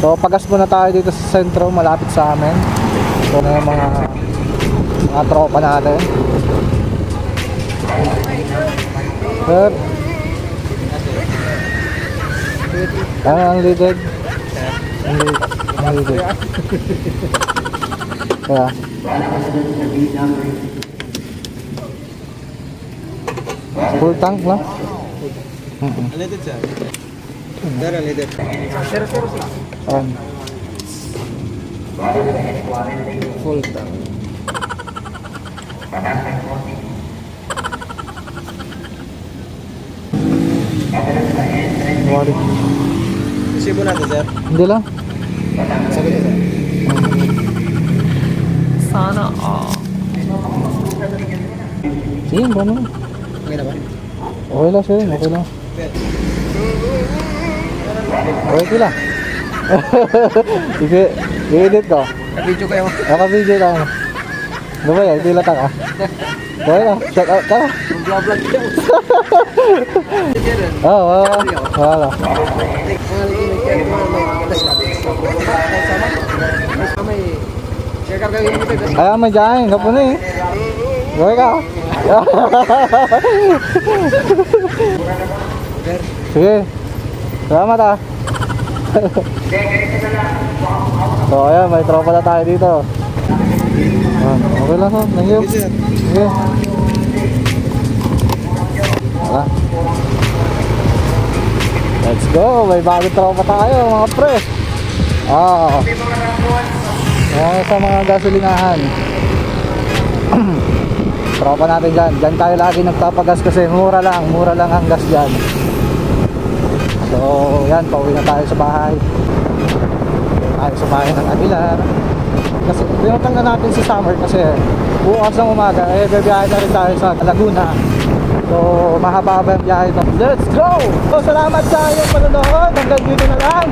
So pagas muna tayo dito sa sentro, malapit sa amin. So na yung mga tropa natin. Sir, unleaded. Unleaded. Yeah. Full tank lang? Unleaded sir. Sir, unleaded. Full tank. Wari. Resibo natin sir. Hindi lang. Sabi niyo sir. Sana all. Sige, paano? Okay na ba? Okay lang sir, okay lang. Okay lang. Sige, i-edit ko. Video kayo. Naka-video tayo. Ano ba yan? Tila ka. Okay lang, shout out ka. Vlog kayo. Oo, wala. Share kayo yung video. Kaya may dyan, kapo na eh. Okay ka. Sige. Salamat ah. So ayan, may tropa na tayo dito. Okay lang so, thank you. Sige. Wala. Let's go, may bagong tropa tayo mga pre. Ayan sa mga gasolinahan. Tropa natin dyan. Dyan tayo lagi nagpapagas kasi mura lang ang gas dyan. So yan, pauwi na tayo sa bahay. Tayo sa bahay ng Aguilar. Kasi pinuntan na natin si Summer kasi bukas ng umaga bibiyahe na rin tayo sa Laguna. So mahaba-haba yung biyahe ito. Let's go! So salamat sa iyong panonood. Hanggang dito na lang.